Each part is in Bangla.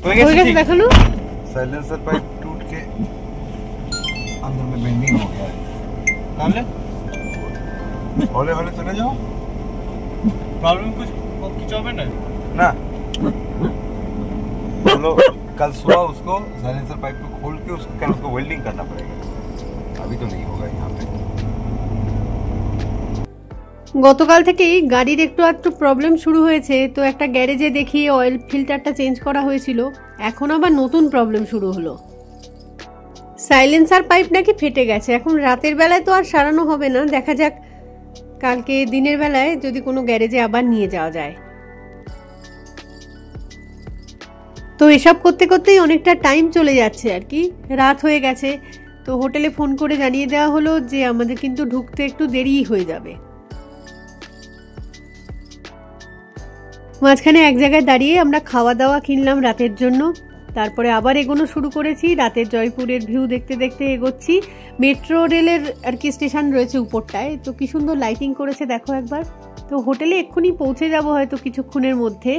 हो गया देखानो। साइलेंसर पाइप टूट के अंदर में बेंडिंग हो गया है। नाम ले हौले हौले चले जाओ। प्रॉब्लम कुछ खिंचावे ना ना चलो कल सुबह उसको साइलेंसर पाइप को खोल के उसको वेल्डिंग करना पड़ेगा। अभी तो नहीं होगा यहाँ पे। গতকাল থেকেই গাড়ির একটু প্রবলেম শুরু হয়েছে, তো একটা গ্যারেজে দেখিয়ে অয়েল ফিল্টারটা চেঞ্জ করা হয়েছিল, এখন আবার নতুন প্রবলেম শুরু হলো। সাইলেন্সার পাইপ নাকি ফেটে গেছে। এখন রাতের বেলায় তো আর সারানো হবে না, দেখা যাক কালকে দিনের বেলায় যদি কোনো গ্যারেজে আবার নিয়ে যাওয়া যায়। তো এসব করতে করতেই অনেকটা টাইম চলে যাচ্ছে আর কি, রাত হয়ে গেছে। তো হোটেলে ফোন করে জানিয়ে দেওয়া হলো যে আমাদের কিন্তু ঢুকতে একটু দেরিই হয়ে যাবে। মাঝখানে এক জায়গায় দাঁড়িয়ে আমরা খাওয়া দাওয়া কিনলাম রাতের জন্য, তারপরে আবার এগোনো শুরু করেছি। রাতের জয়পুরের ভিউ দেখতে দেখতে এগোচ্ছি। মেট্রো রেলের আর কি স্টেশন রয়েছে উপরটায়, তো কি সুন্দর লাইটিং করেছে দেখো একবার। তো হোটেলে এক্ষুনি পৌঁছে যাব হয়তো কিছুক্ষণের মধ্যে।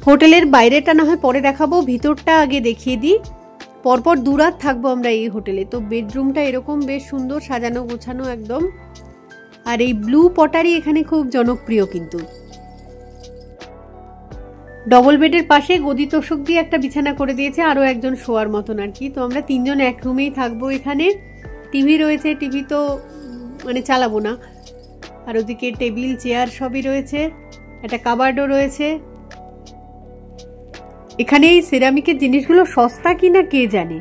হোটেলের বাইরেটা না হয় পরে দেখাবো, ভিতরটা আগে দেখিয়ে দিই। পরপর 2 রাত থাকবো আমরা এই হোটেলে। তো বেডরুমটা এরকম বেশ সুন্দর সাজানো গোছানো একদম। আর এই ব্লু পটারি এখানে খুব জনপ্রিয় কিন্তু। ডবল বেডের পাশে গদি তোষক দিয়ে একটা বিছানা করে দিয়েছে, আরো একজন শোয়ার মতন আর কি। তো আমরা 3 জন এক রুমেই থাকবো এখানে। টিভি রয়েছে, টিভি তো মানে চালাবো না। আর ওদিকে টেবিল চেয়ার সবই রয়েছে, একটা কাবার্ডও রয়েছে। এখানে এই সিরামিকের জিনিসগুলো সস্তা কিনা কে জানে।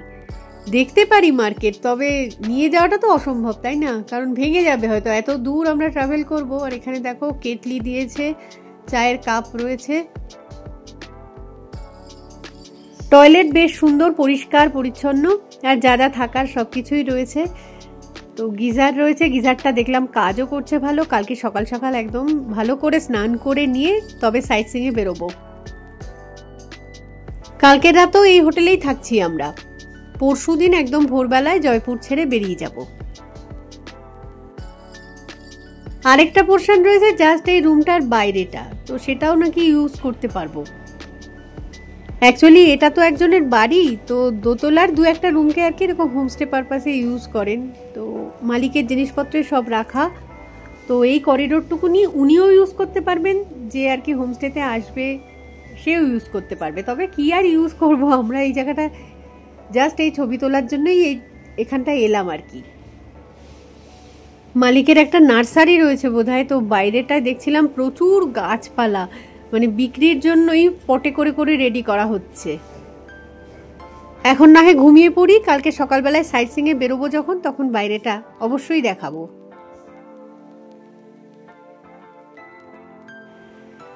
দেখতে পারি মার্কেট, তবে নিয়ে যাওয়াটা তো অসম্ভব, তাই না? কারণ ভেঙে যাবে হয়তো, এত দূর আমরা ট্রাভেল করব। আর এখানে দেখো কেটলি দিয়েছে, চায়ের কাপ রয়েছে। টয়লেট বেশ সুন্দর পরিষ্কার পরিচ্ছন্ন, আর যা যা থাকার সবকিছুই রয়েছে। তো গিজার রয়েছে, গিজারটা দেখলাম কাজও করছে ভালো। কালকে সকাল সকাল একদম ভালো করে স্নান করে নিয়ে তবে সাইট সিইং এ বেরোবো। কালকের রাতও এই হোটেলেই থাকছি আমরা। পরশুদিন একদম ভোরবেলায় জয়পুর ছেড়ে বেরিয়ে যাব। আরেকটা পোর্শন রয়েছে জাস্ট এই রুমটার বাইরেটা, তো সেটাও নাকি ইউজ করতে পারবো। অ্যাকচুয়ালি এটা তো একজনের বাড়ি, তো দোতলার 2-1টা রুমকে আর কি এরকম হোমস্টে পারপাসে ইউজ করেন। তো মালিকের জিনিসপত্র সব রাখা। তো এই করিডোরটুকুনি উনিও ইউজ করতে পারবেন, যে আর কি হোমস্টেতে আসবে সেও ইউজ করতে পারবে। তবে কি আর ইউজ করব, আমরা এই জায়গাটা জাস্ট এই ছবি তোলার জন্যই এখানটায় এলাম আর কি। মালিকের একটা নার্সারি রয়েছে বোধহয়। তো বাইরেটায় দেখছিলাম প্রচুর গাছপালা, মানে বিক্রির জন্যই পটে করে করে রেডি করা হচ্ছে। এখন না হয় ঘুমিয়ে পড়ি, কালকে সকালবেলায় সাইট সিইং এ বেরোবো যখন, তখন বাইরেটা অবশ্যই দেখাবো।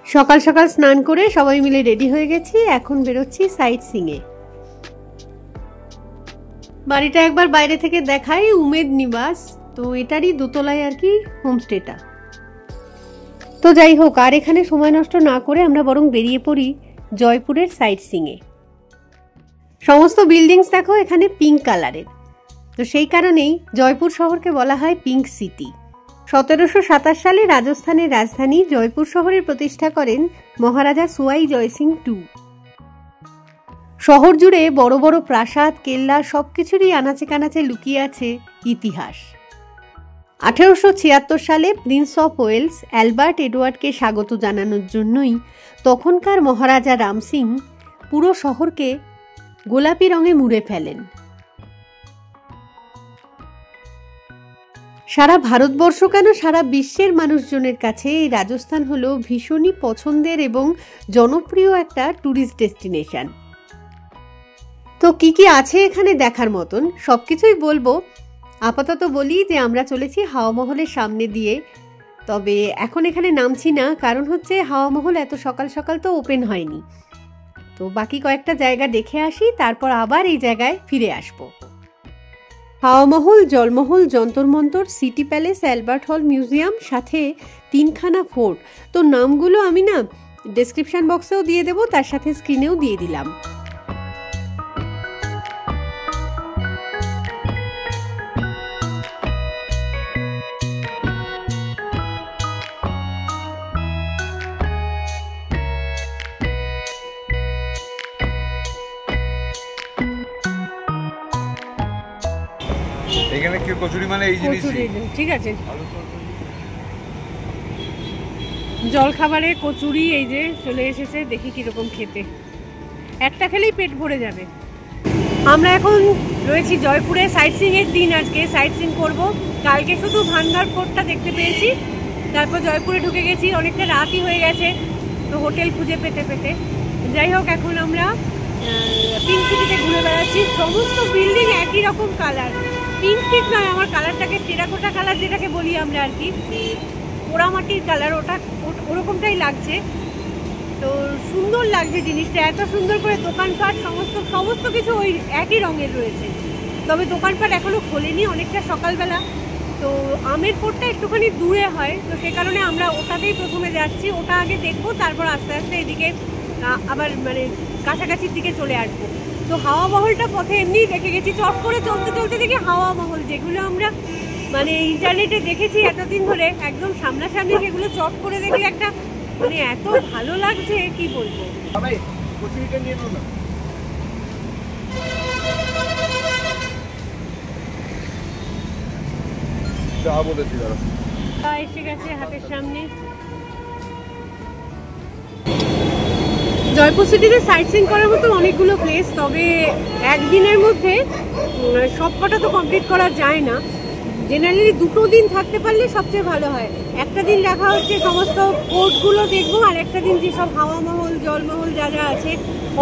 সকাল সকাল স্নান করে সবাই মিলে রেডি হয়ে গেছি, এখন বেরোচ্ছি সাইট সিইং এ। বাড়িটা একবার বাইরে থেকে দেখাই, উমেদ নিবাস। তো এটারই দোতলায় আর কি হোমস্টেটা। তো যাই হোক, আর এখানে সময় নষ্ট না করে আমরা বরং বেরিয়ে পড়ি জয়পুরের সাইট সিইং এ। সমস্ত বিল্ডিংস দেখো এখানে পিঙ্ক কালারের। তো সেই কারণেই জয়পুর শহরকে বলা হয় পিঙ্ক সিটি। 1727 সালে রাজস্থানের রাজধানী জয়পুর শহরের প্রতিষ্ঠা করেন মহারাজা সুয়াই জয় সিং II। শহর জুড়ে বড় বড় প্রাসাদ, কেল্লা সবকিছুরই আনাচে কানাচে লুকিয়ে আছে ইতিহাস। 1876 সালে প্রিন্স অফ ওয়েলস অ্যালবার্ট এডওয়ার্ডকে স্বাগত জানানোর জন্যই তখনকার মহারাজা রাম সিং পুরো শহরকে গোলাপি রঙে মুড়ে ফেলেন। সারা ভারতবর্ষ কেন, সারা বিশ্বের মানুষজনের কাছে এই রাজস্থান হলো ভীষণই পছন্দের এবং জনপ্রিয় একটা ট্যুরিস্ট ডেস্টিনেশন। তো কি কি আছে এখানে দেখার মতন সবকিছুই বলবো। আপাতত বলি যে আমরা চলেছি হাওয়া মহলের সামনে দিয়ে। তবে এখন এখানে নামছি না, কারণ হচ্ছে হাওয়া মহল এত সকাল সকাল তো ওপেন হয়নি। তো বাকি কয়েকটা জায়গা দেখে আসি, তারপর আবার এই জায়গায় ফিরে আসবো। হাওয়া মহল, জলমহল, Jantar Mantar, city palace, Albert হল মিউজিয়াম, সাথে 3খানা ফোর্ট। তো নামগুলো আমি না ডেসক্রিপশন বক্সেও দিয়ে দেবো, তার সাথে স্ক্রিনেও দিয়ে দিলাম। এখানে কি কচুরি মানে এই জিনিস ঠিক আছে। জল খাবারে কচুরি এই যে চলে এসেছে, দেখি কিরকম খেতে, একটা খেলেই পেট ভরে যাবে। আমরা এখন রয়েছি জয়পুরে, সাইট সিইং এর দিন, আজকে সাইট সিইং করবো। কালকে শুধু ভান্ডার ফোর্টটা দেখতে পেয়েছি, তারপর জয়পুরে ঢুকে গেছি, অনেকটা রাতই হয়ে গেছে তো হোটেল খুঁজে পেতে পেতে। যাই হোক, এখন আমরা পিঙ্ক সিটিতে ঘুরে বেড়াচ্ছি। সমস্ত বিল্ডিং একই রকম কালার, পিঙ্ক ঠিক নয়, আমার কালারটাকে টেরাকোটা কালার যেটাকে বলি আমরা আর কি, পোড়ামাটির কালার, ওটা ওরকমটাই লাগছে। তো সুন্দর লাগছে জিনিসটা, এত সুন্দর করে দোকানপাট সমস্ত কিছু ওই একই রঙের রয়েছে। তবে দোকানপাট এখনো খোলেনি, অনেকটা সকালবেলা। তো আমের ফোর্টটা একটুখানি দূরে হয়, তো সে কারণে আমরা ওটাতেই প্রথমে যাচ্ছি, ওটা আগে দেখবো, তারপর আস্তে আস্তে এদিকে আবার মানে কাছাকাছির দিকে চলে আসবো। তো হাওয়া মহলটা পথে এমনিই দেখে গেছি, চট করে চলতে চলতে দেখি হাওয়া মহল, যেগুলো আমরা মানে ইন্টারনেটে দেখেছি এতদিন ধরে, একদম সামনাসামনি সেগুলো চট করে দেখলে একটা মানে এত ভালো লাগছে কি বলবো। এসে গেছে হাতের সামনে। জয়পুর সিটিতে সাইট সিইং করার মতো অনেকগুলো প্লেস, তবে একদিনের মধ্যে সবকটা তো কমপ্লিট করা যায় না। জেনারেলি 2 দিন থাকতে পারলে সবচেয়ে ভালো হয়। একটা দিন রাখা হচ্ছে সমস্ত ফোর্টগুলো দেখবো, আর একটা দিন যেসব হাওয়া মহল, জলমহল যা যা আছে,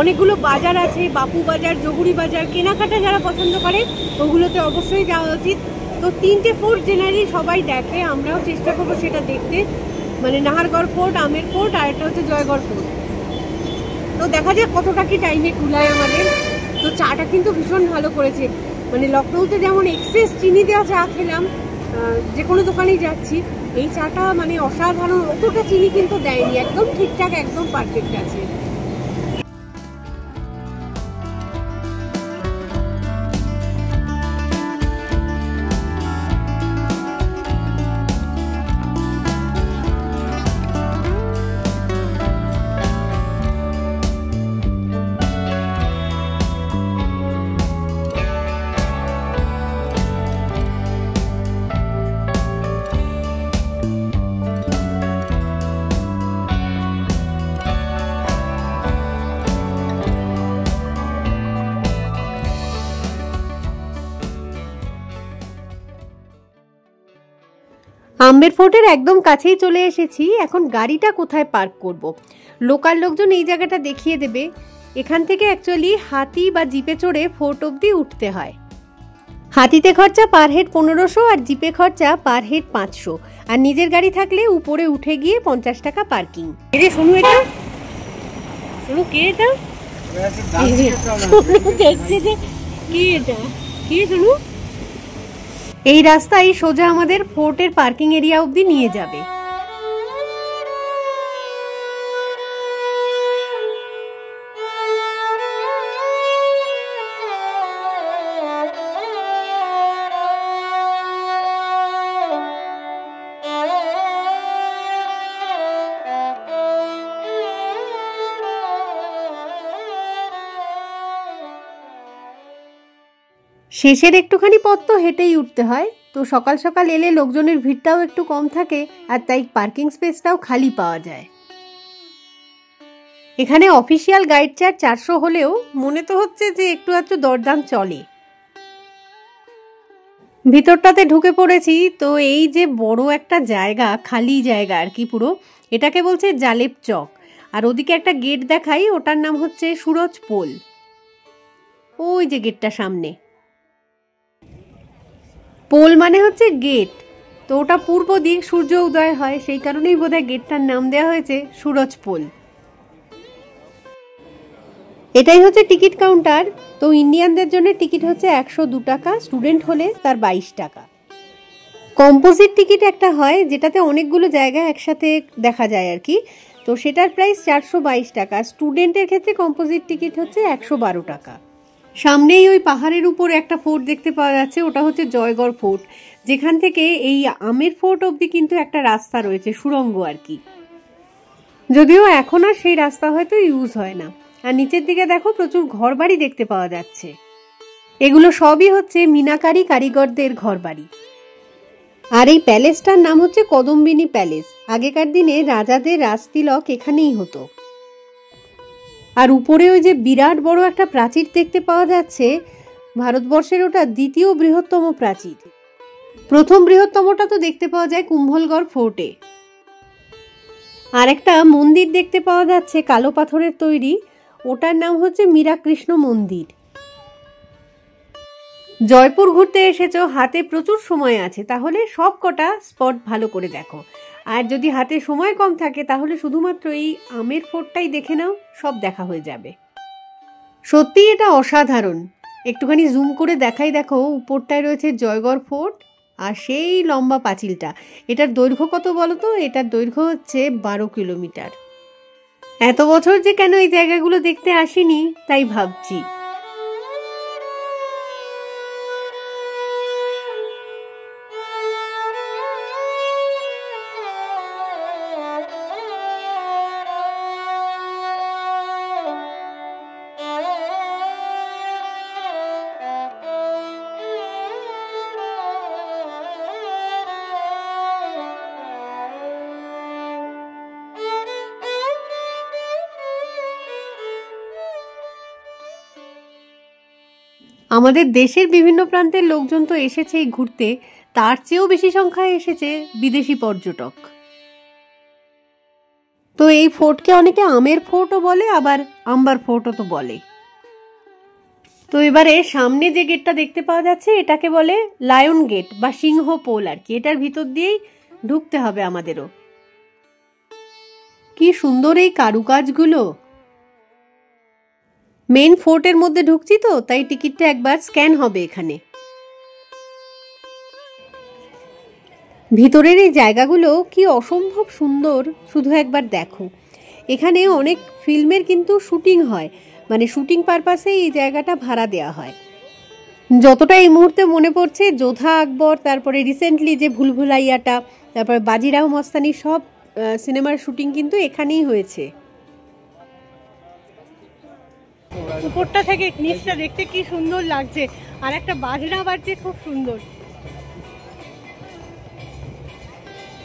অনেকগুলো বাজার আছে, বাপু বাজার, জহুরি বাজার, কেনাকাটা যারা পছন্দ করে ওগুলোতে অবশ্যই যাওয়া উচিত। তো 3টে ফোর্ট জেনারেলি সবাই দেখে, আমরাও চেষ্টা করবো সেটা দেখতে, মানে নাহারগড় ফোর্ট, আমের ফোর্ট, আর একটা হচ্ছে জয়গড় ফোর্ট। তো দেখা যাক কতটা কি টাইমে কুলায় আমাদের। তো চাটা কিন্তু ভীষণ ভালো করেছে, মানে লখনৌতে যেমন এক্সেস চিনি দেওয়া চা খেলাম, যে কোনো দোকানেই যাচ্ছি, এই চাটা মানে অসাধারণ, অতটা চিনি কিন্তু দেয়নি, একদম ঠিকঠাক, একদম পারফেক্ট আছে। আম্বের ফোর্টের একদম কাছেই চলে এসেছি। এখন গাড়িটা কোথায় পার্ক করব। লোকাল লোকজন এই জায়গাটা দেখিয়ে দেবে। এখান থেকে অ্যাকচুয়ালি হাতি বা জিপে চড়ে ফোর্ট অবধি উঠতে হয়। হাতিতে খরচা পার হেড 1500 আর জিপে খরচা পার হেড 500, আর নিজের গাড়ি থাকলে উপরে উঠে গিয়ে 50 টাকা পার্কিং। এই শোনো, এটা শোনো, কে এটা দেখছে যে কি, এটা কি শোনো, এই রাস্তায় সোজা আমাদের ফোর্টের পার্কিং এরিয়া অবধি নিয়ে যাবে। শেষের একটুখানি পথ তো হেঁটেই উঠতে হয়। তো সকাল সকাল এলে লোকজনের ভিড়টাও একটু কম থাকে, আর তাই পার্কিং স্পেসটাও খালি পাওয়া যায়। এখানে অফিসিয়াল গাইড চার্জ 400 হলেও মনে তো হচ্ছে যে একটু একটু দরদাম চলে। ভিতরটাতে ঢুকে পড়েছি। তো এই যে বড় একটা জায়গা, খালি জায়গা আর কি পুরো, এটাকে বলছে জালেব চক। আর ওদিকে একটা গেট দেখাই, ওটার নাম হচ্ছে সুরজ পোল। ওই যে গেটটা সামনে, পোল মানে হচ্ছে গেট। তো ওটা পূর্ব দিক, সূর্য উদয় হয়, সেই কারণেই বোধহয় গেটটার নাম দেওয়া হয়েছে সুরজ পোল। এটাই হচ্ছে টিকিট কাউন্টার। তো ইন্ডিয়ানদের জন্য টিকিট হচ্ছে 102 টাকা, স্টুডেন্ট হলে তার 22 টাকা। কম্পোজিট টিকিট একটা হয়, যেটাতে অনেকগুলো জায়গা একসাথে দেখা যায় আর কি, তো সেটার প্রাইস 422 টাকা। স্টুডেন্টের ক্ষেত্রে কম্পোজিট টিকিট হচ্ছে 112 টাকা। সামনেই ওই পাহাড়ের উপর একটা ফোর্ট দেখতে পাওয়া যাচ্ছে, ওটা হচ্ছে জয়গড় ফোর্ট, যেখান থেকে এই আমের ফোর্ট অবধি কিন্তু একটা রাস্তা রয়েছে, সুড়ঙ্গ আর কি। যদিও এখন আর সেই রাস্তা হয়তো ইউজ হয় না। আর নিচের দিকে দেখো প্রচুর ঘরবাড়ি দেখতে পাওয়া যাচ্ছে। এগুলো সবই হচ্ছে মিনাকারি কারিগরদের ঘরবাড়ি। আর এই প্যালেসটার নাম হচ্ছে কদম্বিনী প্যালেস। আগেকার দিনে রাজাদের রাজতিলক এখানেই হতো। আর উপরে ওই যে বিরাট বড় একটা প্রাচীর দেখতে পাওয়া যাচ্ছে, ভারতবর্ষের ওটা দ্বিতীয় বৃহত্তম প্রাচীর। প্রথম বৃহত্তমটা তো দেখতে পাওয়া যায় কুম্ভলগড় ফোর্টে। আর একটা মন্দির দেখতে পাওয়া যাচ্ছে কালো পাথরের তৈরি, ওটার নাম হচ্ছে মীরাকৃষ্ণ মন্দির। জয়পুর ঘুরতে এসেছো, হাতে প্রচুর সময় আছে, তাহলে সব কটা স্পট ভালো করে দেখো। আর যদি হাতে সময় কম থাকে তাহলে শুধুমাত্র এই আমের ফোর্টটাই দেখে নাও, সব দেখা হয়ে যাবে। সত্যি এটা অসাধারণ। একটুখানি জুম করে দেখাই, দেখো উপরটায় রয়েছে জয়গড় ফোর্ট আর সেই লম্বা পাঁচিলটা। এটার দৈর্ঘ্য কত বলো তো? এটার দৈর্ঘ্য হচ্ছে 12 কিলোমিটার। এত বছর যে কেন এই জায়গাগুলো দেখতে আসিনি তাই ভাবছি। আমাদের দেশের বিভিন্ন প্রান্তের লোকজন তো এসেছেই ঘুরতে, তার চেয়েও বেশি সংখ্যায় এসেছে বিদেশি পর্যটক। তো এই ফোর্টকে অনেকে আমের ফোর্টও বলে, আবার আম্বার ফোর্টও তো বলে। তো এবারে সামনে যে গেটটা দেখতে পাওয়া যাচ্ছে এটাকে বলে লায়ন গেট বা সিংহ পোল আর কি। এটার ভিতর দিয়েই ঢুকতে হবে আমাদেরও। কি সুন্দর এই কারুকাজগুলো। মেইন ফোর্টের মধ্যে ঢুকছি তো, তাই টিকিটটা একবার স্ক্যান হবে এখানে। ভিতরের এই জায়গাগুলো কি অসম্ভব সুন্দর, শুধু একবার দেখো। এখানে অনেক ফিল্মের কিন্তু শুটিং হয়, মানে শুটিং পারপাসে এই জায়গাটা ভাড়া দেওয়া হয়। যতটা এই মুহূর্তে মনে পড়ছে, যোধা আকবর, তারপরে রিসেন্টলি যে ভুলভুলাইয়াটা, তারপরে বাজিরাও মস্তানি, সব সিনেমার শুটিং কিন্তু এখানেই হয়েছে। উপরটা থেকে নিচটা দেখতে কি সুন্দর লাগছে, আর একটা বাজনা বাজছে খুব সুন্দর।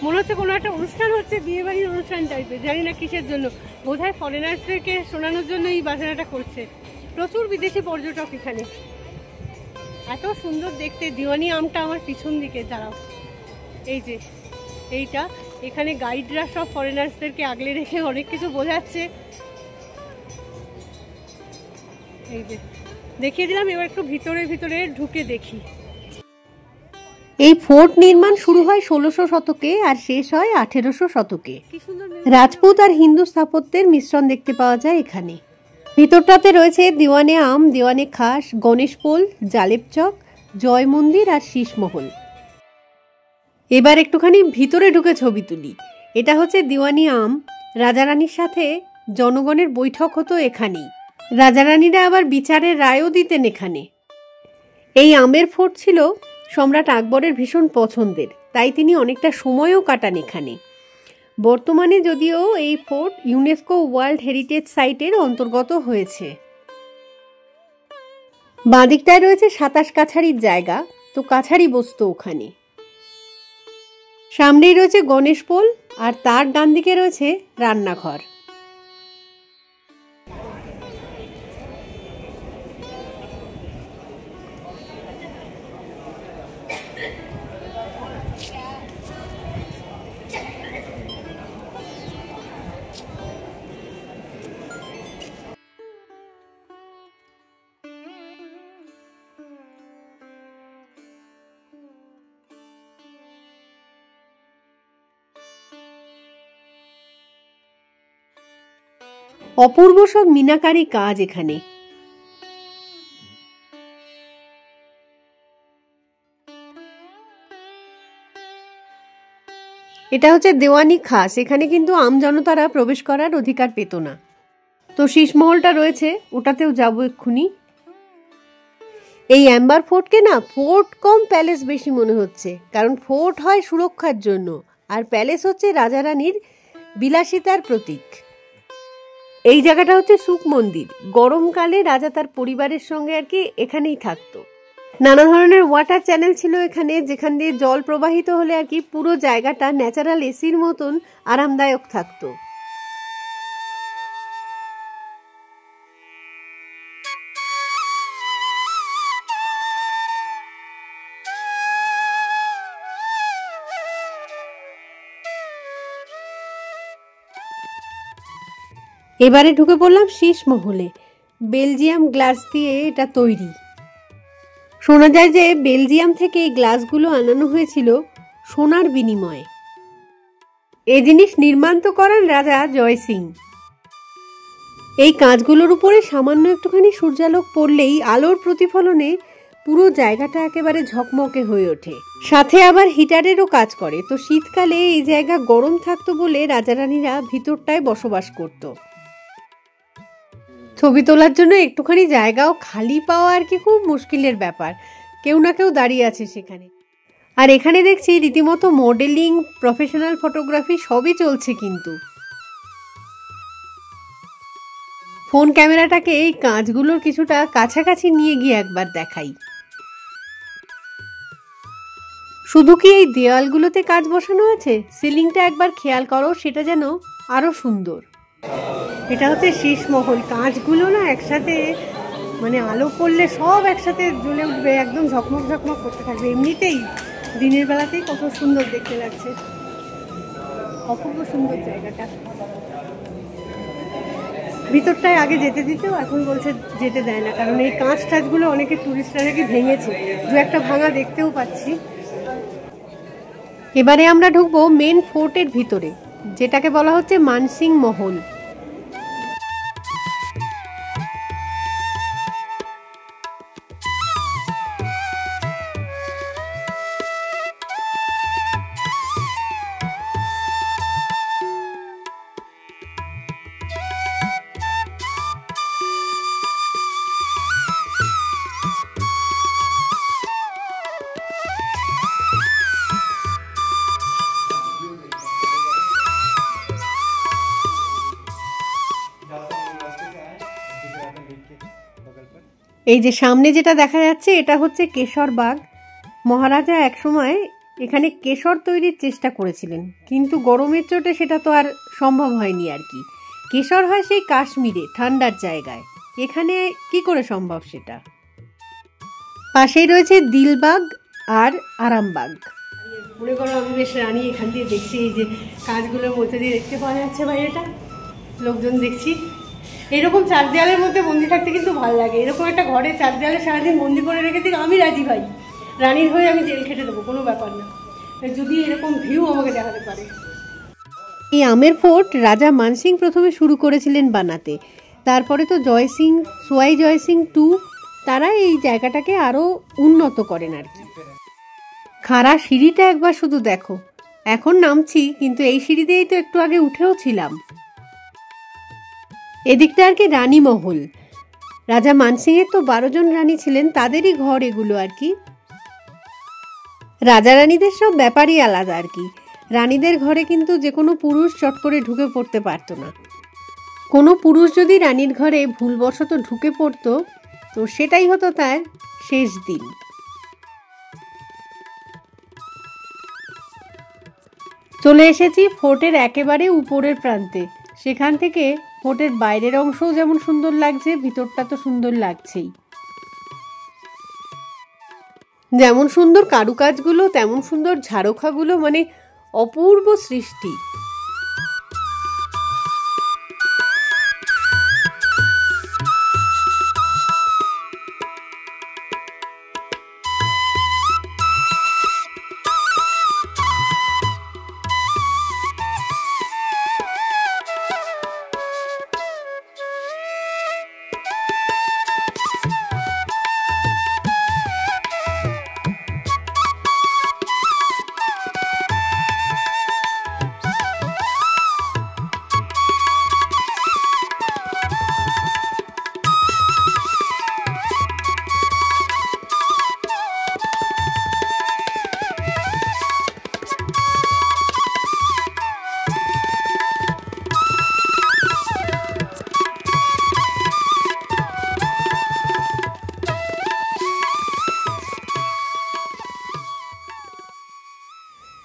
মনে হচ্ছে কোনো একটা অনুষ্ঠান হচ্ছে, বিয়ে বাড়ির অনুষ্ঠান টাইপের, জানি না কিসের জন্য। বোধহয় ফরেনার্সদেরকে শোনানোর জন্য এই বাজনাটা করছে। প্রচুর বিদেশি পর্যটক এখানে। এত সুন্দর দেখতে। দিওয়ানি আমটা আমার পিছন দিকে, দাঁড়াও, এই যে এইটা, এখানে গাইডরা সব ফরেনার্সদেরকে আগলে রেখে অনেক কিছু বোঝাচ্ছে। এই যে দেখিয়ে দিলাম, এবার একটু ভিতরে ভিতরে ঢুকে দেখি। এই ফোর্ট নির্মাণ শুরু হয় 1600 শতকে আর শেষ হয় 1800 শতকে। রাজপুত আর হিন্দু স্থাপত্যের মিশ্রণ দেখতে পাওয়া যায় এখানে। ভিতরটাতে রয়েছে দিওয়ানে আম, দিওয়ানে খাস, গণেশ পোল, জালেব চক, জয় মন্দির আর শীষমহল। এবার একটুখানি ভিতরে ঢুকে ছবি তুলি। এটা হচ্ছে দিওয়ানি আম। রাজারানীর সাথে জনগণের বৈঠক হতো এখানেই। রাজারানীরা আবার বিচারের রায়ও দিতেন এখানে। এই আমের ফোর্ট ছিল সম্রাট আকবরের ভীষণ পছন্দের, তাই তিনি অনেকটা সময়ও কাটান এখানে। বর্তমানে যদিও এই ফোর্ট ইউনেস্কো ওয়ার্ল্ড হেরিটেজ সাইটের অন্তর্গত হয়েছে। বাঁদিকটায় রয়েছে 27 কাছারির জায়গা, তো কাছারি বসতো ওখানে। সামনেই রয়েছে গণেশ পোল, আর তার ডান দিকে রয়েছে রান্নাঘর। অপূর্ব সব মিনাকারি কাজ এখানে। এটা হচ্ছে দেওয়ানি খাস। এখানে কিন্তু আমজনতারা প্রবেশ করার অধিকার পেত না। তো শীষমহলটা রয়েছে, ওটাতেও যাবো এক্ষুনি। এই অ্যাম্বার ফোর্টকে না ফোর্ট কম প্যালেস বেশি মনে হচ্ছে, কারণ ফোর্ট হয় সুরক্ষার জন্য আর প্যালেস হচ্ছে রাজারানীর বিলাসিতার প্রতীক। এই জায়গাটা হচ্ছে সুক মন্দির। গরমকালে রাজা তার পরিবারের সঙ্গে আর কি এখানেই থাকতো। নানা ধরনের ওয়াটার চ্যানেল ছিল এখানে, যেখান দিয়ে জল প্রবাহিত হলে আর কি পুরো জায়গাটা ন্যাচারাল এসির মতন আরামদায়ক থাকতো। এবারে ঢুকে পড়লাম শীষ মহলে। বেলজিয়াম গ্লাস দিয়ে এটা তৈরি। শোনা যায় যে বেলজিয়াম থেকে এই গ্লাসগুলো আনানো হয়েছিল সোনার বিনিময়ে। এই জিনিস নির্মাণ তো করেন রাজা জয় সিং। এই কাঁচগুলোর উপরে সামান্য একটুখানি সূর্যালোক পড়লেই আলোর প্রতিফলনে পুরো জায়গাটা একেবারে ঝকমকে হয়ে ওঠে। সাথে আবার হিটারেরও কাজ করে। তো শীতকালে এই জায়গা গরম থাকতো বলে রাজারানীরা ভিতরটায় বসবাস করত। ছবি তোলার জন্য একটুখানি জায়গাও খালি পাওয়া আর কি খুব মুশকিলের ব্যাপার। কেউ না কেউ দাঁড়িয়ে আছে সেখানে। আর এখানে দেখছি রীতিমতো মডেলিং, প্রফেশনাল ফটোগ্রাফি সবই চলছে। কিন্তু ফোন ক্যামেরাটাকে এই কাঁচগুলোর কিছুটা কাছাকাছি নিয়ে গিয়ে একবার দেখাই। শুধু কি এই দেওয়ালগুলোতে কাঁচ বসানো আছে? সিলিংটা একবার খেয়াল করো, সেটা যেন আরো সুন্দর। এটা হচ্ছে শীষ মহল। কাঁচগুলো না একসাথে মানে আলো পড়লে সব একসাথে জ্বলে উঠবে, একদম ঝকমক ঝকমক করতে থাকবে। এমনিতেই দিনের বেলাতেই কত সুন্দর দেখতে লাগছে। অপূর্ব সুন্দর জায়গাটা। ভিতরটায় আগে যেতে দিতেও এখন বলছে যেতে দেয় না, কারণ এই কাঁচ টাচগুলো অনেকে টুরিস্টরা নাকি ভেঙেছে। দু একটা ভাঙা দেখতেও পাচ্ছি। এবারে আমরা ঢুকবো মেন ফোর্টের ভিতরে, যেটাকে বলা হচ্ছে মানসিং মহল। এই যে সামনে যেটা দেখা যাচ্ছে এটা হচ্ছে কেশর বাগ। মহারাজা একসময় এখানে কেশর তৈরির চেষ্টা করেছিলেন, কিন্তু গরমের চোটে সেটা তো আর সম্ভব হয়নি আর কি। কেশর হয় সেই কাশ্মীরে, ঠান্ডার জায়গায়। এখানে কি করে সম্ভব সেটা? পাশেই রয়েছে দিলবাগ আর আরামবাগ। মনে করো আমি বেশ রানী, এখান দিয়ে দেখছি এই যে কাজগুলোর মধ্যে দিয়ে দেখতে পাওয়া যাচ্ছে বাইরেটা, লোকজন দেখছি। এরকম চার দেয়ালের মধ্যে বন্দি থাকতে কিন্তু ভালো লাগে। এরকম একটা ঘরে চার দেয়ালে সারাদিন বন্দি করে রেখে দিই আমি রাজি ভাই। রানীর হয়ে আমি জেল খেটে দেবো, কোনো ব্যাপার না, যদি এরকম ভিউ আমাকে দেখাতে পারে। এই আমের ফোর্ট রাজা মানসিং প্রথমে শুরু করেছিলেন বানাতে। তারপরে তো জয় সিং, সোয়াই জয় সিং 2 তারা এই জায়গাটাকে আরো উন্নত করেন আর কি। খাড়া সিঁড়িটা একবার শুধু দেখো। এখন নামছি, কিন্তু এই সিঁড়ি দিয়েই তো একটু আগে উঠেও ছিলাম। এদিকটা আর কি রানী মহল। রাজা মানসিং এর তো 12 জন রানী ছিলেন, তাদেরই ঘর এগুলো আর কি। রাজা রানীদের সব ব্যাপারই আলাদা আর কি। রানীদের ঘরে কিন্তু যে কোনো পুরুষ চট করে ঢুকে পড়তে পারতো না। কোনো পুরুষ যদি রানীর ঘরে ভুলবশত ঢুকে পড়তো তো সেটাই হতো তার শেষ দিন। চলে এসেছি ফোর্টের একেবারে উপরের প্রান্তে। সেখান থেকে ফোর্টের বাইরের অংশও যেমন সুন্দর লাগছে, ভিতরটা তো সুন্দর লাগছেই। যেমন সুন্দর কারুকাজগুলো, তেমন সুন্দর ঝাড়খাগুলো, মানে অপূর্ব সৃষ্টি।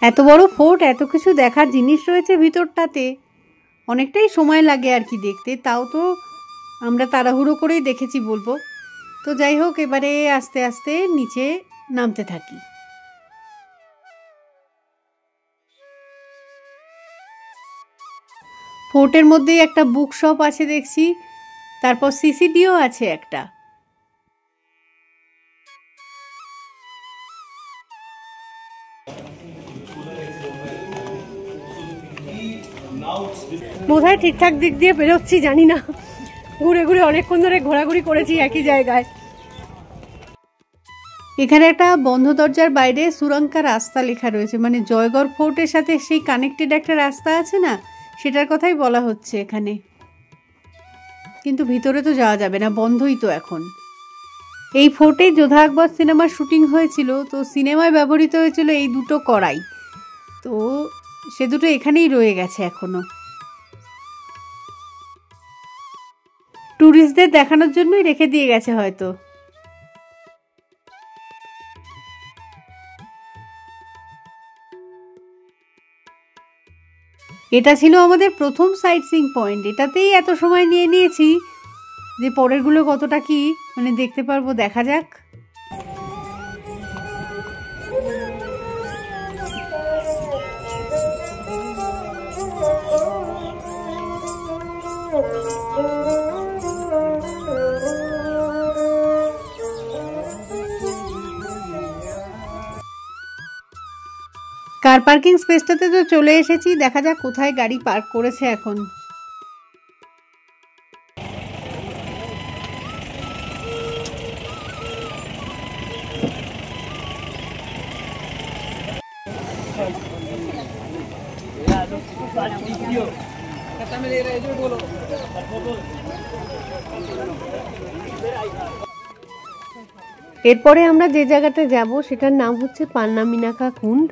এত বড় ফোর্ট, এত কিছু দেখার জিনিস রয়েছে ভিতরটাতে, অনেকটাই সময় লাগে আর কি দেখতে। তাও তো আমরা তাড়াহুড়ো করেই দেখেছি বলবো। তো যাই হোক, এবারে আস্তে আস্তে নিচে নামতে থাকি। ফোর্টের মধ্যেই একটা বুক শপ আছে দেখছি, তারপর সিসিডিও আছে একটা। বোধহয় ঠিকঠাক দিক দিয়ে বেরোচ্ছি, জানি না, ঘুরে ঘুরে অনেকক্ষণ ধরে ঘোরাঘুরি করেছি একই জায়গায়। এখানে একটা বন্ধ দরজার বাইরে সুরঙ্কা রাস্তা লেখা রয়েছে, মানে জয়গড় ফোর্টের সাথে সেই কানেক্টেড একটা রাস্তা আছে না, সেটার কথাই বলা হচ্ছে এখানে। কিন্তু ভিতরে তো যাওয়া যাবে না, বন্ধই তো এখন। এই ফোর্টে যোধা আকবর সিনেমার শুটিং হয়েছিল, তো সিনেমায় ব্যবহৃত হয়েছিল এই দুটো কড়াই, তো সে দুটো এখানেই রয়ে গেছে এখনো। ট্যুরিস্টদের দেখানোর জন্যই রেখে দিয়ে গেছে হয়তো। এটা ছিল আমাদের প্রথম সাইট সিইং পয়েন্ট, এটাতেই এত সময় নিয়ে নিয়েছি যে পরেরগুলো কতটা কি মানে দেখতে পারবো, দেখা যাক। কার পার্কিং স্পেসটাতে তো চলে এসেছি, দেখা যাক কোথায় গাড়ি পার্ক করেছে এখন। এরপরে আমরা যে জায়গাতে যাব সেটার নাম হচ্ছে পান্নামিনাকা কুণ্ড।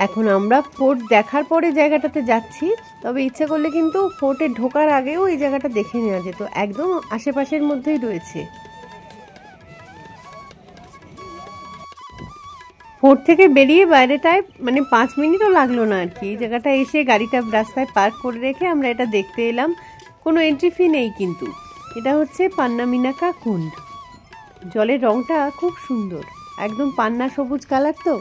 এখন আমরা ফোর্ট দেখার পরে জায়গাটাতে যাচ্ছি, তবে ইচ্ছে করলে কিন্তু ফোর্টে ঢোকার আগেও এই জায়গাটা দেখে নেওয়া যেত, একদম আশেপাশের মধ্যেই রয়েছে। ফোর্ট থেকে বেরিয়ে বাইরেটায় মানে 5 মিনিটও লাগলো না আর কি। এই জায়গাটা এসে গাড়িটা রাস্তায় পার্ক করে রেখে আমরা এটা দেখতে এলাম। কোনো এন্ট্রি ফি নেই কিন্তু। এটা হচ্ছে পান্নামিনাকা কুণ্ড। জলের রংটা খুব সুন্দর, একদম পান্না সবুজ কালার। তো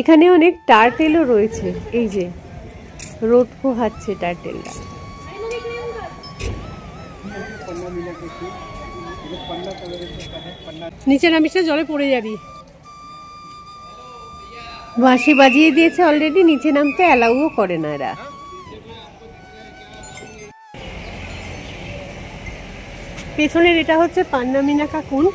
এখানে অনেক টার্টেলও রয়েছে, এই যে রোদ পোহাচ্ছে টার্টেলরা। নিচে নামিস, জলে পড়ে যাবি। বাঁশি বাজিয়ে দিয়েছে অলরেডি, নিচে নামতে অ্যালাউও করে না এরা। পেছনের এটা হচ্ছে পান্নামিনাকা কুণ্ড।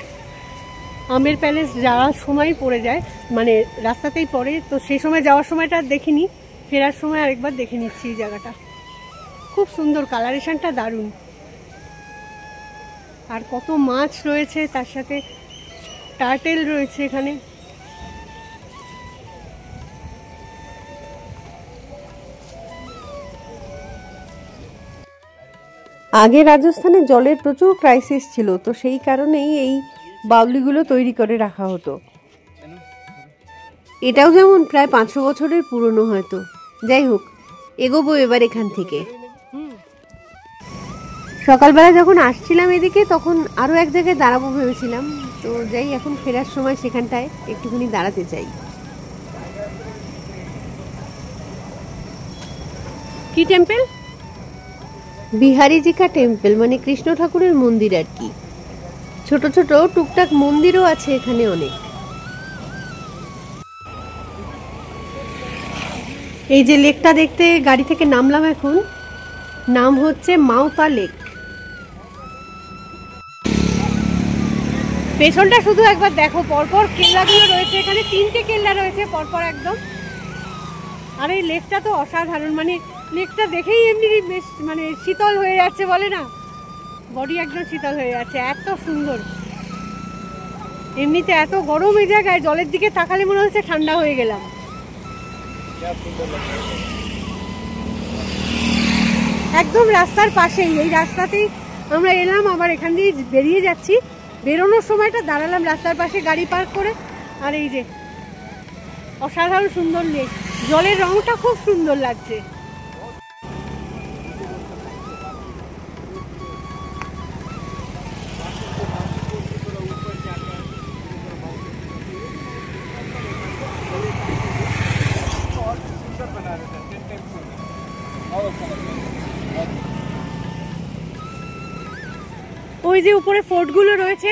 আমের প্যালেস যাওয়ার সময় পড়ে যায়, মানে রাস্তাতেই পড়ে, তো সেই সময় যাওয়ার সময়টা দেখিনি, ফেরার সময় আরেকবার দেখে নিচ্ছি। এই জায়গাটা খুব সুন্দর, কালারেশনটা দারুণ, আর কত মাছ রয়েছে, তার সাথে টার্টেল রয়েছে এখানে। আগে রাজস্থানে জলের প্রচুর ক্রাইসিস ছিল, তো সেই কারণেই এই বাউলিগুলো তৈরি করে রাখা হতো। এটাও যেমন প্রায় 500 বছরের পুরনো হয়তো। যাই হোক, এগোবো এবার এখান থেকে। সকালবেলা যখন আসছিলাম এদিকে, তখন আরও এক জায়গায় দাঁড়াবো ভেবেছিলাম, তো যাই এখন ফেরার সময় সেখানটায় একটুখানি দাঁড়াতে চাই। কি টেম্পল? বিহারীজি কা টেম্পল, মানে কৃষ্ণ ঠাকুরের মন্দির আর কি। ছোট ছোট টুকটাক মন্দিরও আছে এখানে অনেক। এই যে লেকটা দেখতে গাড়ি থেকে নামলাম এখন, নাম হচ্ছে মাউতা লেক। পেছনটা শুধু একবার দেখো, পরপর কেল্লাগুলো রয়েছে এখানে, 3টে কেল্লা রয়েছে পরপর একদম। আর এই লেকটা তো অসাধারণ, মানে লেকটা দেখেই এমনি বেশ মানে শীতল হয়ে যাচ্ছে, বলে না, বডি একদম শীতল হয়ে যাচ্ছে, এত সুন্দর। এমনিতে এত গরম এই জায়গায়, জলের দিকে তাকালে মনে হচ্ছে ঠান্ডা হয়ে গেলাম। একদম রাস্তার পাশেই, এই রাস্তাতেই আমরা এলাম, আবার এখান দিয়ে বেরিয়ে যাচ্ছি। বেরোনোর সময়টা দাঁড়ালাম রাস্তার পাশে গাড়ি পার্ক করে, আর এই যে অসাধারণ সুন্দর লেক, জলের রংটা খুব সুন্দর লাগছে। ওই যে উপরে ফোর্টগুলো রয়েছে,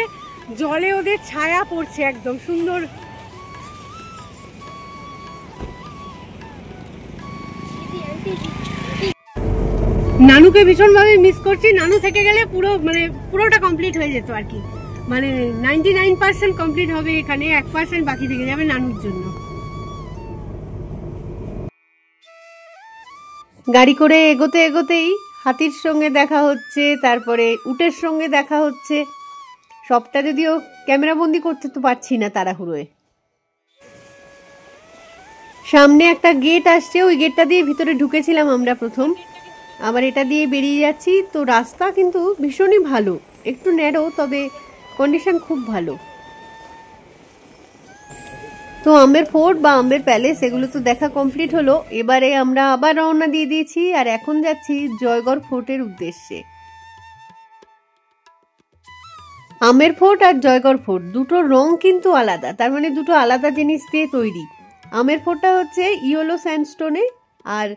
জলে ওদের ছায়া পড়ছে, একদম সুন্দর। নানুকে ভীষণভাবে মিস করছি। নানু থেকে গেলে পুরোটা কমপ্লিট হয়ে যেত আর কি, 99% কমপ্লিট হবে এখানে, 1% বাকি থেকে যাবে নানুর জন্য। গাড়ি করে এগোতে এগোতেই হাতির সঙ্গে দেখা হচ্ছে, তারপরে উটের সঙ্গে দেখা হচ্ছে। সবটা যদিও ক্যামেরা বন্দি করতে তো পারছি না তাড়াহুড়োয়। সামনে একটা গেট আসছে, ওই গেটটা দিয়ে ভিতরে ঢুকেছিলাম আমরা প্রথম, আবার এটা দিয়ে বেরিয়ে যাচ্ছি। তো রাস্তা কিন্তু ভীষণই ভালো, একটু ন্যারো, তবে কন্ডিশন খুব ভালো। তো আম্বের ফোর্ট বা আম্বের প্যালেস এগুলো তো দেখা কমপ্লিট হলো। এবারে আমরা আবার রওনা দিয়ে দিয়েছি আর এখন যাচ্ছি জয়গড় ফোর্টের উদ্দেশ্যে। আম্বের ফোর্ট আর জয়গড় ফোর্ট দুটোর রং কিন্তু আলাদা, তার মানে দুটো আলাদা জিনিস দিয়ে তৈরি। আমের ফোর্টটা হচ্ছে ইয়েলো স্যান্ডস্টোনে আর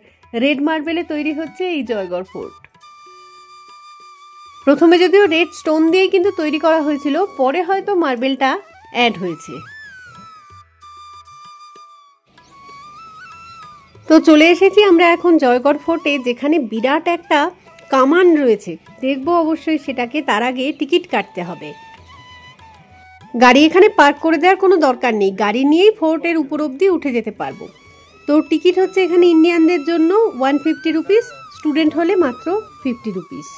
রেড মার্বেলে তৈরি হচ্ছে এই জয়গড় ফোর্ট। প্রথমে যদিও রেড স্টোন দিয়েই কিন্তু তৈরি করা হয়েছিল, পরে হয়তো মার্বেলটা অ্যাড হয়েছে। তো চলে এসেছি আমরা এখন জয়গড় ফোর্টে, যেখানে বিরাট একটা কামান রয়েছে। দেখবো অবশ্যই সেটাকে, তার আগে টিকিট কাটতে হবে। গাড়ি এখানে পার্ক করে দেওয়ার কোনো দরকার নেই, গাড়ি নিয়েই ফোর্টের উপর অব্দি উঠে যেতে পারবো। তো টিকিট হচ্ছে এখানে ইন্ডিয়ানদের জন্য 150 রুপিস, স্টুডেন্ট হলে মাত্র 50 রুপিস।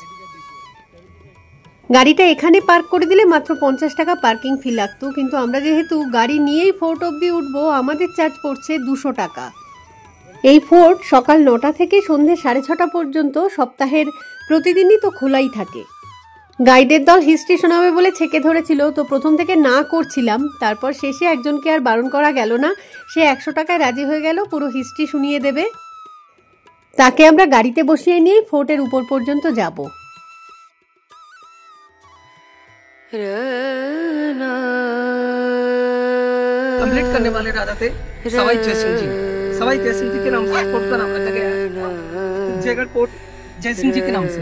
গাড়িটা এখানে পার্ক করে দিলে মাত্র 50 টাকা পার্কিং ফি লাগতো, কিন্তু আমরা যেহেতু গাড়ি নিয়েই ফোর্ট অব্দি উঠবো, আমাদের চার্জ পড়ছে 200 টাকা। এই ফোর্ট সকাল 9টা থেকে সন্ধ্যে 6:30 পর্যন্ত সপ্তাহের প্রতিদিনই তো খোলাই থাকে। গাইডের দল হিস্ট্রি শোনাবে বলে ছেকে ধরেছিল, তো প্রথম থেকে না করছিলাম, তারপর শেষে একজনকে আর বারণ করা গেল না, সে 100 টাকায় রাজি হয়ে গেল পুরো হিস্ট্রি শুনিয়ে দেবে। তাকে আমরা গাড়িতে বসিয়ে নিয়ে ফোর্টের উপর পর্যন্ত যাব। कंप्लीट करने वाले राजा थे सवाई जयसिंह जी। सवाई जयसिंह जी के नाम से फोर्ट का नाम रखा गया है, जयगढ़ फोर्ट जयसिंह जी के नाम से।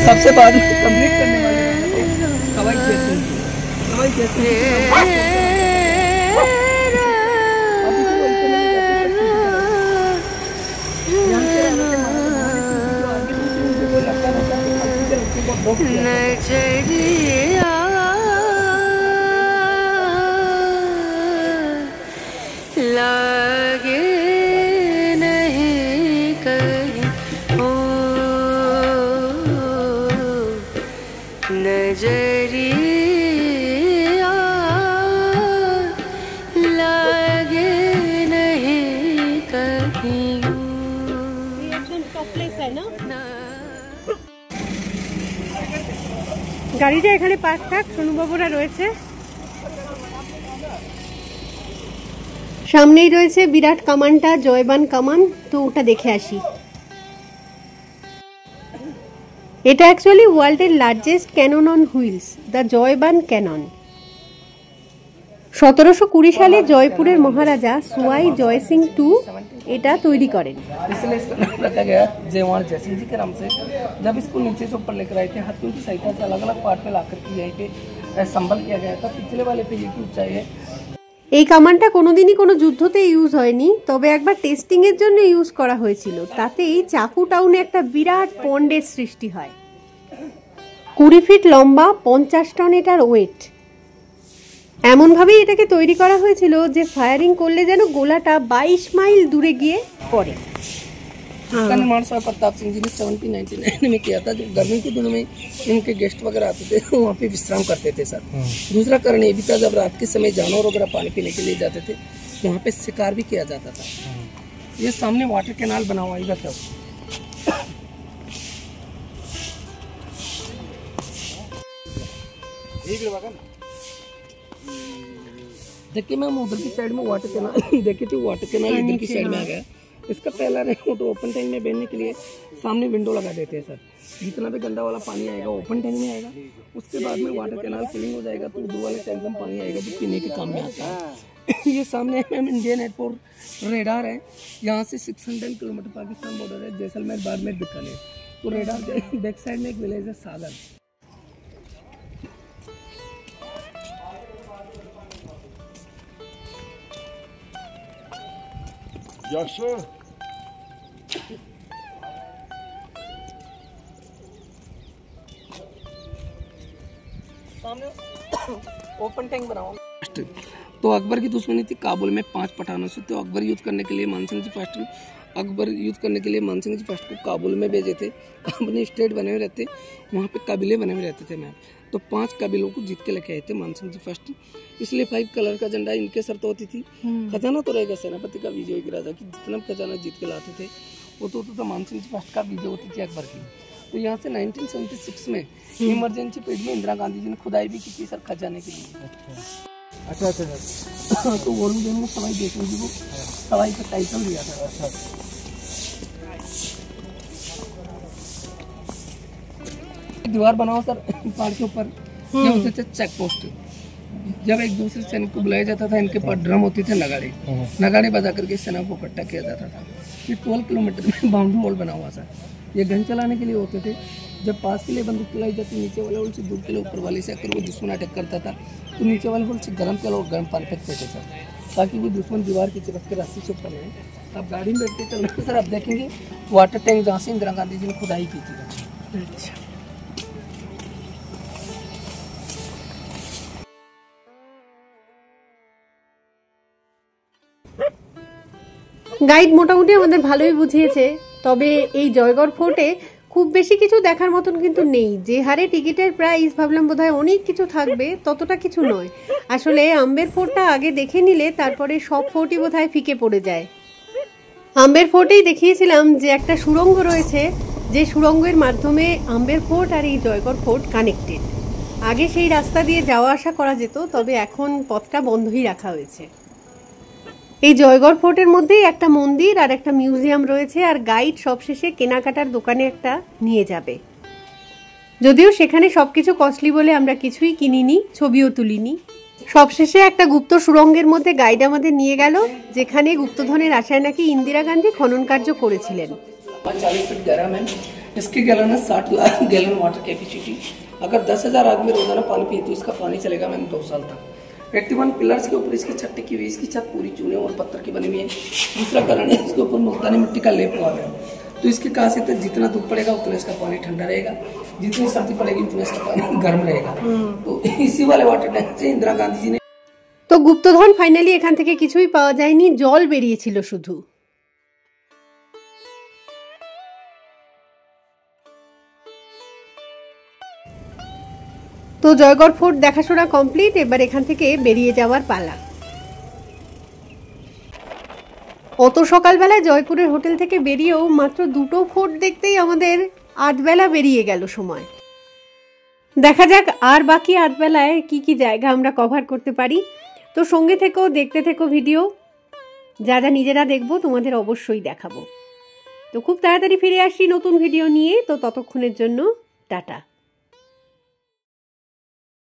सबसे बाद कंप्लीट करने वाले राजा थे सवाई जयसिंह जी। सवाई जयसिंह जी नजरिया लागे नहीं कहीं हो, नजरिया लागे नहीं कहीं हो। গাড়িটা এখানে পার্ক থাক, সোনুবাবুরা রয়েছে। সামনেই রয়েছে বিরাট কামানটা, জয়বান কামান, তো ওটা দেখে আসি। এটা অ্যাকচুয়ালি ওয়ার্ল্ডের largest cannon on wheels, the Jaivana cannon. 1720 সালে জয়পুরের মহারাজা সুয়াই জয়সিং II এটা তৈরি করেন। इसलिए इसका नाम रखा गया जयवान जयसिंह जी के नाम से। जब इसको नीचे से ऊपर लेकर आए थे, हाथियों की सहायता से अलग अलग पार्ट में लाकर के यहीं पे संबल किया गया था। पिछले वाले पे ये की ऊंचाई है। এই কামানটা কোনোদিনই কোনো যুদ্ধতে ইউজ হয়নি, তবে একবার টেস্টিং এর জন্য ইউজ করা হয়েছিল। তাতেই চাকু টাউনে একটা বিরাট পন্ডের সৃষ্টি হয়। 20 ফিট লম্বা, 50 টন এটার ওয়েট। এমনভাবেই এটাকে তৈরি করা হয়েছিল যে ফায়ারিং করলে যেন গোলাটা 22 মাইল দূরে গিয়ে পড়ে। इसका निर्माण स्वामी प्रताप सिंह जी ने 1799 में किया था। जब गर्मी के दिनों में इनके गेस्ट वगैरह आते थे तो वहाँ पे विश्राम करते थे सर। दूसरा कारण ये भी था, जब रात के समय जानवर वगैरह पानी पीने के लिए जाते थे, वहाँ पे शिकार भी किया जाता था। ये सामने वाटर कैनाल बना हुआ इधर सब। देखिए मैम उधर की साइड में वाटर कैनाल देखी थी, वाटर कैनाल इधर की साइड में आ गया। इसका पहला रेन तो ओपन टैंक में बैठने के लिए सामने विंडो लगा देते हैं सर। जितना भी गंदा वाला पानी आएगा ओपन टैंक में आएगा, उसके बाद में वाटर कैनाल फिलिंग हो जाएगा तो दो वाले टैंक में पानी आएगा जो पीने के काम में आता है। ये सामने मैम इंडियन एयरपोर्ट रेडार है, यहाँ से 600 किलोमीटर पाकिस्तान बॉर्डर है, जैसलमेर बाड़मेर बीकानेर। तो रेडार के बैक साइड में एक विलेज है सागर। सामने ओपन टैंक बनाओ। तो अकबर की दुश्मनी थी काबुल में 5 पठानों से, तो अकबर युद्ध करने के लिए मानसिंह जी फर्स्ट को काबुल में भेजे थे। अपने स्टेट बने हुए रहते, वहाँ पे कबीले बने हुए रहते थे मैम। तो 5 कबीलों को जीत के लेके आए थे मानसिंह जी फर्स्ट, इसलिए 5 कलर का झंडा इनके सर तो होती थी। खजाना तो रहेगा सेनापति का, विजय की राजा की जितना भी खजाना जीत के लाते थे वो तो मानसिंह जी फर्स्ट का विजय होती थी अकबर की। तो यहाँ से 1976 में इमरजेंसी पीरियड में इंदिरा गांधी जी ने खुदाई भी की थी सर खजाने के लिए। अच्छा। तो वो में सवाई देखने जी को सवाई का टाइटल दिया था। अच्छा। दीवार बनाओ सर पहाड़ के ऊपर, ये होते थे चेक पोस्ट। जब एक दूसरे सैनिक को बुलाया जाता था, इनके पास ड्रम होते थे, नगाड़े बजा करके सेना को इकट्ठा किया जाता था। ये 12 किलोमीटर में बाउंड्री वॉल बना हुआ सर। ये गन चलाने के लिए होते थे। जब पास के लिए बंदूक चलाई जाती, नीचे वाले होल से दूर के लिए ऊपर वाले से आकर वो दुश्मन अटैक करता था, तो नीचे वाले होल से गर्म तेल और गर्म पानी फेंकते थे सर, ताकि वो दुश्मन दीवार की चिपक के रास्ते से ऊपर आए। अब गाड़ी में बैठते चल रहे सर, आप देखेंगे वाटर टैंक जहाँ से इंदिरा गांधी जी ने खुदाई की थी। अच्छा। গাইড মোটামুটি আমাদের ভালোই বুঝিয়েছে, তবে এই জয়গড় ফোর্টে খুব বেশি কিছু দেখার মতন কিন্তু নেই। যে হারে টিকিটের প্রাইস, ভাবলাম বোধহয় অনেক কিছু থাকবে, ততটা কিছু নয়। আসলে আম্বের ফোর্টটা আগে দেখে নিলে তারপরে সব ফোর্টই বোধহয় ফিকে পড়ে যায়। আম্বের ফোর্টেই দেখিয়েছিলাম যে একটা সুড়ঙ্গ রয়েছে, যে সুড়ঙ্গের মাধ্যমে আম্বের ফোর্ট আর এই জয়গড় ফোর্ট কানেক্টেড। আগে সেই রাস্তা দিয়ে যাওয়া আসা করা যেত, তবে এখন পথটা বন্ধই রাখা হয়েছে। এই জয়গড় ফোর্টের মধ্যেই একটা মন্দির আর একটা মিউজিয়াম রয়েছে, আর গাইড সবশেষে কেনাকাটার দোকানে একটা নিয়ে যাবে। যদিও সেখানে সবকিছু কস্টলি বলে আমরা কিছুই কিনিনি, ছবিও তুলিনি। সবশেষে একটা গুপ্ত সুড়ঙ্গের মধ্যে গাইড আমাদের নিয়ে গেল, যেখানে গুপ্তধনের আশায় নাকি ইন্দিরা গান্ধী খনন কার্য করেছিলেন। 40 फीट गहरा मैम, इसकी गैलन है 60 लाख गैलन वाटर कैपेसिटी। अगर 10,000 आदमी रोजाना पानी पिए तो इसका पानी चलेगा मैम 2 साल तक। 81 पिलर्स के ऊपर इसकी छत टिकी हुई, इसकी छत पूरी चूने और पत्थर की बनी हुई है। दूसरा कारण है इसके ऊपर मुल्तानी मिट्टी का लेप हुआ है, तो इसकी खासियत है जितना धूप पड़ेगा उतना इसका पानी ठंडा रहेगा, जितनी सर्दी पड़ेगी उतना इसका पानी गर्म रहेगा। तो इसी वाले वाटर टैंक से इंदिरा गांधी जी ने। তো গুপ্তধন ফাইনালি এখান থেকে কিছুই পাওয়া যায়নি, জল বেরিয়েছিল শুধু। তো জয়গড় ফোর্ট দেখাশোনা কমপ্লিট, এবার এখান থেকে বেরিয়ে যাওয়ার পালা। অত সকালবেলায় জয়পুরের হোটেল থেকে বেরিয়েও মাত্র 2টো ফোর্ট দেখতেই আমাদের 8 বেলা বেরিয়ে গেল সময়। দেখা যাক আর বাকি 8 বেলায় কি কি জায়গা আমরা কভার করতে পারি। তো সঙ্গে থেকেও দেখতে থেকো ভিডিও, যা যা নিজেরা দেখবো তোমাদের অবশ্যই দেখাবো। তো খুব তাড়াতাড়ি ফিরে আসি নতুন ভিডিও নিয়ে, তো ততক্ষণের জন্য টাটা।